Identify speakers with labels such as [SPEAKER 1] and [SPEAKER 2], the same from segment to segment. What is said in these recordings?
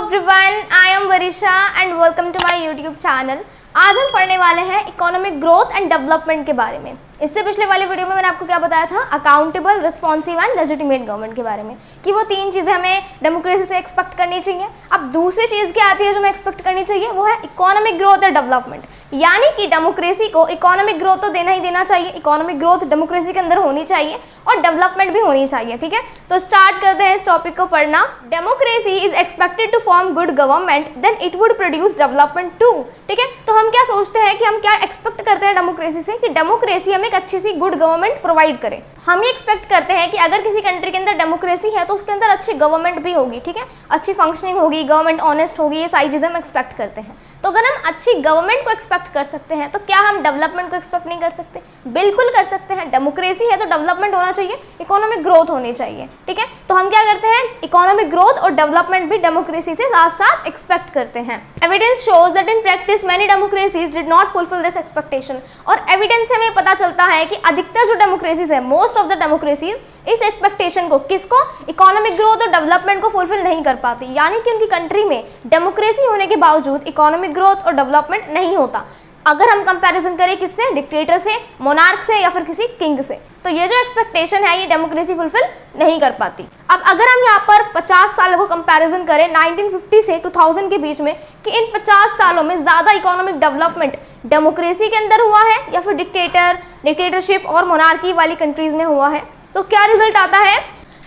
[SPEAKER 1] Everyone, I am Varisha and welcome to my YouTube channel. आज हम पढ़ने वाले हैं इकोनॉमिक ग्रोथ एंड डेवलपमेंट के बारे में। इससे पिछले वाली वीडियो में मैंने आपको क्या बताया था, accountable, responsive and legitimate government के बारे में, कि वो तीन चीज़ें हमें डेमोक्रेसी से एक्सपेक्ट करनी चाहिए। अब दूसरी चीज़ क्या आती है जो हमें एक्सपेक्ट करनी चाहिए, वो है इकोनॉमिक ग्रोथ एंड डेवलपमेंट। यानी कि डेमोक्रेसी को इकोनॉमिक ग्रोथ तो देना ही देना चाहिए, इकोनॉमिक ग्रोथ डेमोक्रेसी के अंदर होनी चाहिए और डेवलपमेंट भी होनी चाहिए। ठीक है, तो स्टार्ट करते हैं इस टॉपिक को पढ़ना। Democracy is expected to form good government, then it would produce development too. ठीक है, तो हम क्या सोचते हैं कि हम क्या एक्सपेक्ट करते हैं डेमोक्रेसी से, कि डेमोक्रेसी हमें एक अच्छी सी गुड गवर्नमेंट प्रोवाइड करे। हम ये एक्सपेक्ट करते हैं कि अगर किसी कंट्री के अंदर डेमोक्रेसी है तो उसके अंदर अच्छी गवर्नमेंट भी होगी। ठीक है, अच्छी फंक्शनिंग होगी, गवर्नमेंट ऑनेस्ट होगी, ये सारी चीज़ें हम एक्सपेक्ट करते हैं। तो अगर हम अच्छी गवर्नमेंट को एक्सपेक्ट कर सकते हैं तो क्या हम डेवलपमेंट को एक्सपेक्ट नहीं कर सकते? बिल्कुल कर सकते हैं। डेमोक्रेसी है तो डेवलपमेंट होना चाहिए, इकोनॉमिक ग्रोथ होनी चाहिए। ठीक है, तो हम क्या करते हैं, इकोनॉमिक ग्रोथ और डेवलपमेंट भी डेमोक्रेसी से साथ साथ एक्सपेक्ट करते हैं। Evidence shows that in practice many democracies did not fulfil this expectation. और एविडेंस से हमें पता चलता है कि अधिकतर जो डेमोक्रेसीज है, मोस्ट ऑफ द डेमोक्रेसीज इस एक्सपेक्टेशन को, किसको, इकोनॉमिक ग्रोथ और डेवलपमेंट को फुलफिल नहीं कर पाती। यानी कि उनकी कंट्री में डेमोक्रेसी होने के बावजूद इकोनॉमिक ग्रोथ और डेवलपमेंट नहीं होता। अगर हम कंपैरिजन करें किससे, डिक्टेटर से, मोनार्क से या फिर किसी किंग से, तो ये जो एक्सपेक्टेशन है ये डेमोक्रेसी फुलफिल नहीं कर पाती। अब अगर हम यहाँ पर 50 सालों को कंपैरिजन करें 1950 से 2000 के बीच में, कि इन 50 सालों में ज़्यादा इकोनॉमिक डेवलपमेंट डेमोक्रेसी के अंदर हुआ है या फिर डिक्टेटरशिप और मोनार्की वाली कंट्रीज में हुआ है, तो क्या रिजल्ट आता है,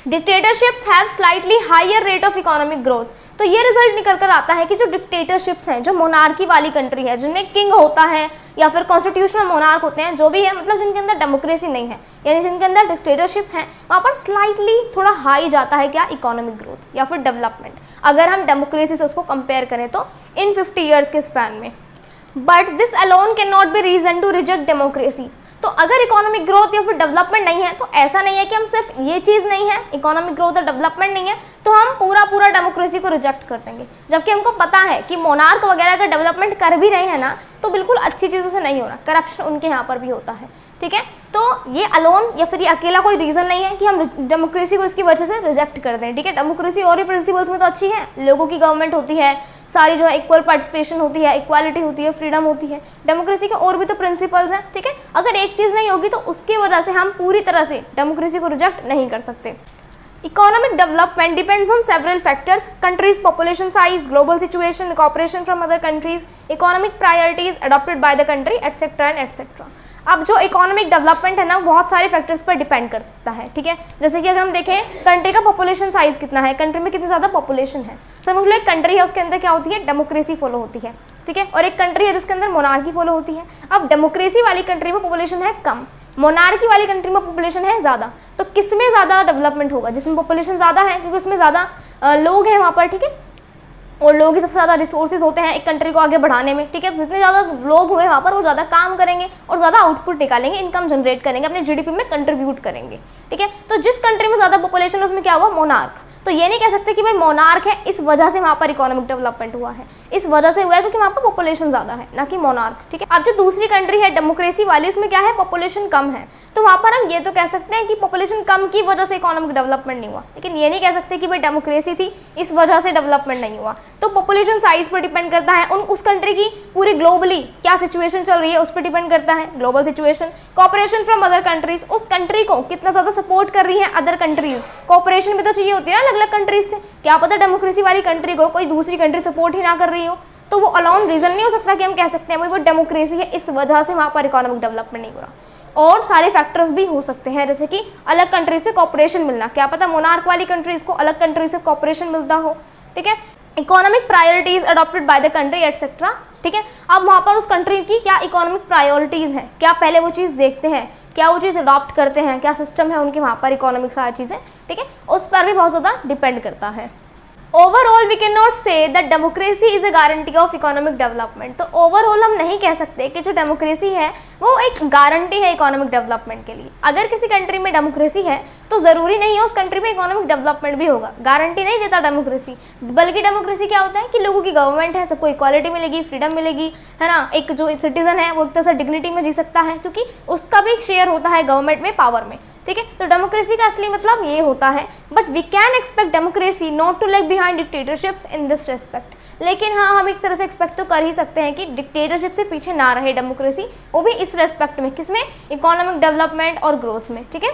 [SPEAKER 1] dictatorships have slightly higher rate of economic growth. तो ये रिजल्ट निकल कर आता है कि जो डिक्टेटरशिप्स हैं, जो मोनार्की वाली कंट्री है, जिनमें किंग होता है या फिर कॉन्स्टिट्यूशनल मोनार्क होते हैं, जो भी है, मतलब जिनके अंदर डेमोक्रेसी नहीं है, यानी जिनके अंदर डिक्टेटरशिप है, वहाँ पर स्लाइटली थोड़ा हाई जाता है क्या, इकोनॉमिक ग्रोथ या फिर डेवलपमेंट, अगर हम डेमोक्रेसी से उसको कंपेयर करें तो इन 50 ईयर्स के स्पैन में। But this alone can not be reason to reject democracy. तो अगर इकोनॉमिक ग्रोथ या फिर डेवलपमेंट नहीं है तो ऐसा नहीं है कि हम सिर्फ ये चीज़ नहीं है, इकोनॉमिक ग्रोथ और डेवलपमेंट नहीं है तो हम पूरा डेमोक्रेसी को रिजेक्ट कर देंगे। जबकि हमको पता है कि मोनार्क वगैरह अगर डेवलपमेंट कर भी रहे हैं ना, तो बिल्कुल अच्छी चीज़ों से नहीं हो रहा, करप्शन उनके यहाँ पर भी होता है। ठीक है, तो ये अलोन या फिर ये अकेला कोई रीज़न नहीं है कि हम डेमोक्रेसी को इसकी वजह से रिजेक्ट कर दें। ठीक है, डेमोक्रेसी और भी प्रिंसिपल्स में तो अच्छी है, लोगों की गवर्नमेंट होती है, सारी जो है इक्वल पार्टिसिपेशन होती है, इक्वालिटी होती है, फ्रीडम होती है, डेमोक्रेसी के और भी तो प्रिंसिपल्स हैं। ठीक है, अगर एक चीज़ नहीं होगी तो उसकी वजह से हम पूरी तरह से डेमोक्रेसी को रिजेक्ट नहीं कर सकते। Economic development depends on several factors: country's population size, global situation, cooperation from other countries, economic priorities adopted by the country, etc. and etc. अब जो इकोनॉमिक डेवलपमेंट है ना, बहुत सारे फैक्टर्स पर डिपेंड कर सकता है। ठीक है, जैसे कि अगर हम देखें कंट्री का पॉपुलेशन साइज कितना है, कंट्री में कितनी ज़्यादा पॉपुलेशन है। समझ लो एक कंट्री है, उसके अंदर क्या होती है, डेमोक्रेसी फॉलो होती है। ठीक है, और एक कंट्री है जिसके अंदर मोनार्की फॉलो होती है। अब डेमोक्रेसी वाली कंट्री में पॉपुलेशन है कम, मोनार्की वाली कंट्री में पॉपुलेशन है ज़्यादा, तो किसमें ज़्यादा डेवलपमेंट होगा, जिसमें पॉपुलेशन ज़्यादा है, क्योंकि उसमें ज़्यादा लोग हैं वहाँ पर। ठीक है, और लोग ही सबसे ज़्यादा रिसोर्सेज होते हैं एक कंट्री को आगे बढ़ाने में। ठीक है, जितने ज़्यादा लोग हुए वहाँ पर वो ज़्यादा काम करेंगे और ज़्यादा आउटपुट निकालेंगे, इनकम जनरेट करेंगे, अपने जीडीपी में कंट्रीब्यूट करेंगे। ठीक है, तो जिस कंट्री में ज़्यादा पॉपुलेशन है उसमें क्या हुआ, मोनार्क। तो ये नहीं कह सकते कि भाई मोनार्क है इस वजह से वहाँ पर इकोनॉमिक डेवलपमेंट हुआ है, इस वजह से हुआ है क्योंकि वहाँ पर पॉपुलेशन ज़्यादा है, ना कि मोनार्क। ठीक है, अब जो दूसरी कंट्री है डेमोक्रेसी वाली, उसमें क्या है, पॉपुलेशन कम है, तो वहाँ पर हम ये तो कह सकते हैं कि पॉपुलेशन कम की वजह से इकोनॉमिक डेवलपमेंट नहीं हुआ, लेकिन ये नहीं कह सकते कि भाई डेमोक्रेसी थी इस वजह से डेवलपमेंट नहीं हुआ। तो पॉपुलेशन साइज पर डिपेंड करता है, उस कंट्री की पूरी ग्लोबली क्या सिचुएशन चल रही है उस पर डिपेंड करता है, global situation, cooperation from other countries, उस कंट्री को कितना ज़्यादा सपोर्ट कर रही है अदर कंट्रीज। कॉपरेशन भी तो चाहिए होती है ना अलग अलग कंट्रीज से, क्या पता डेमोक्रेसी वाली कंट्री को कोई दूसरी कंट्री सपोर्ट ही ना कर रही हो, तो वो अलोन रीजन नहीं हो सकता कि हम कह सकते हैं भाई वो डेमोक्रेसी है इस वजह से वहाँ पर इकोनॉमिक डेवलपमेंट नहीं हो रहा। और सारे फैक्टर्स भी हो सकते हैं, जैसे कि अलग कंट्री से कॉपरेशन मिलना, क्या पता मोनार्क वाली कंट्रीज को अलग कंट्री से कॉपरेशन मिलता हो। ठीक है, economic priorities adopted by the country etcetera. ठीक है, अब वहाँ पर उस कंट्री की क्या इकोनॉमिक प्रायोरिटीज है, क्या पहले वो चीज़ देखते हैं, क्या वो चीज़ अडॉप्ट करते हैं, क्या सिस्टम है उनके वहाँ पर इकोनॉमिक सारी चीज़ें। ठीक है, उस पर भी बहुत ज़्यादा डिपेंड करता है। Overall we can not say that democracy is a guarantee of economic development. तो ओवरऑल हम नहीं कह सकते कि जो डेमोक्रेसी है वो एक गारंटी है इकोनॉमिक डेवलपमेंट के लिए। अगर किसी कंट्री में डेमोक्रेसी है तो ज़रूरी नहीं है उस कंट्री में इकोनॉमिक डेवलपमेंट भी होगा, गारंटी नहीं देता डेमोक्रेसी। बल्कि डेमोक्रेसी क्या होता है कि लोगों की गवर्नमेंट है, सबको इक्वालिटी मिलेगी, फ्रीडम मिलेगी, है ना, एक जो सिटीजन है वो एक तरह से डिग्निटी में जी सकता है क्योंकि उसका भी शेयर होता है गवर्नमेंट में, पावर में। ठीक है। तो डेमोक्रेसी का असली मतलब ये होता है, but we can expect democracy not to lag behind dictatorships in this respect. लेकिन हाँ, हम एक तरह से एक्सपेक्ट तो कर ही सकते हैं कि डिक्टेटरशिप से पीछे ना रहे डेमोक्रेसी, वो भी इस रेस्पेक्ट में, किसमें, इकोनॉमिक डेवलपमेंट और ग्रोथ में, ठीक है।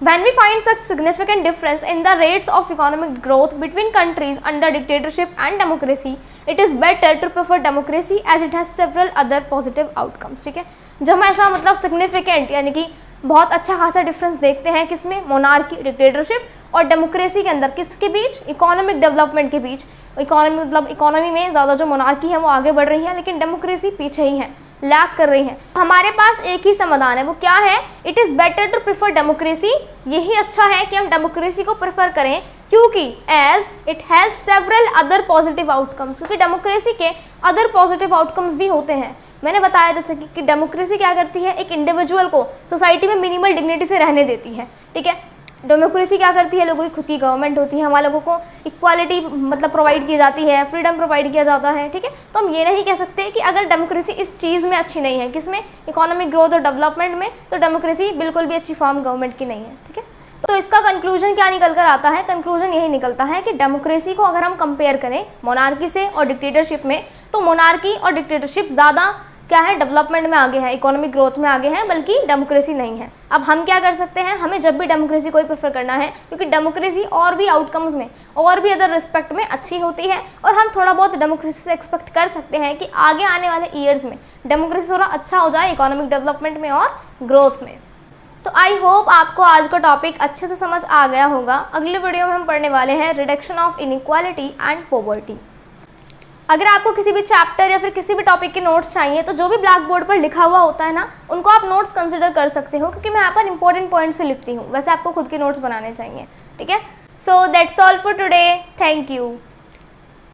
[SPEAKER 1] When we find such significant difference in the rates of economic growth between countries under dictatorship and democracy, it is better to prefer democracy as it has several other positive outcomes, ठीक है। जब हम ऐसा मतलब significant यानी कि बहुत अच्छा खासा डिफरेंस देखते हैं किसमें, मोनार्की, डिक्टेटरशिप और डेमोक्रेसी के अंदर, किसके बीच, इकोनॉमिक डेवलपमेंट के बीच। इकोनॉमी मतलब इकोनॉमी में ज़्यादा जो मोनार्की है वो आगे बढ़ रही है, लेकिन डेमोक्रेसी पीछे ही है, लैक कर रही है। हमारे पास एक ही समाधान है, वो क्या है, it is better to prefer democracy. यही अच्छा है कि हम डेमोक्रेसी को प्रेफर करें, क्योंकि as it has several other positive outcomes, क्योंकि डेमोक्रेसी के अदर पॉजिटिव आउटकम्स भी होते हैं। मैंने बताया जैसे कि डेमोक्रेसी क्या करती है, एक इंडिविजुअल को सोसाइटी में मिनिमल डिग्निटी से रहने देती है, ठीक है। डेमोक्रेसी क्या करती है, लोगों की खुद की गवर्नमेंट होती है, हमारे लोगों को इक्वालिटी मतलब प्रोवाइड की जाती है, फ्रीडम प्रोवाइड किया जाता है, ठीक है। तो हम ये नहीं कह सकते कि अगर डेमोक्रेसी इस चीज़ में अच्छी नहीं है, किसमें, इकोनॉमिक ग्रोथ और डेवलपमेंट में, तो डेमोक्रेसी बिल्कुल भी अच्छी फॉर्म गवर्नमेंट की नहीं है, ठीक है। तो इसका कंक्लूजन क्या निकल कर आता है, कंक्लूजन यही निकलता है कि डेमोक्रेसी को अगर हम कंपेयर करें मोनार्की से और डिक्टेटरशिप में, तो मोनार्की और डिक्टेटरशिप ज़्यादा क्या है, डेवलपमेंट में आगे है, इकोनॉमिक ग्रोथ में आगे है, बल्कि डेमोक्रेसी नहीं है। अब हम क्या कर सकते हैं, हमें जब भी डेमोक्रेसी को ही प्रेफर करना है, क्योंकि डेमोक्रेसी और भी आउटकम्स में और भी अदर रिस्पेक्ट में अच्छी होती है, और हम थोड़ा बहुत डेमोक्रेसी से एक्सपेक्ट कर सकते हैं कि आगे आने वाले ईयर्स में डेमोक्रेसी थोड़ा अच्छा हो जाए इकोनॉमिक डेवलपमेंट में और ग्रोथ में। तो आई होप आपको आज का टॉपिक अच्छे से समझ आ गया होगा। अगले वीडियो में हम पढ़ने वाले हैं reduction of inequality and poverty. अगर आपको किसी भी चैप्टर या फिर किसी भी टॉपिक के नोट्स चाहिए, तो जो भी ब्लैक बोर्ड पर लिखा हुआ होता है ना, उनको आप नोट्स कंसिडर कर सकते हो, क्योंकि मैं यहाँ पर इंपॉर्टेंट पॉइंट्स से लिखती हूँ। वैसे आपको खुद के नोट्स बनाने चाहिए, ठीक है। So that's all for today, thank you.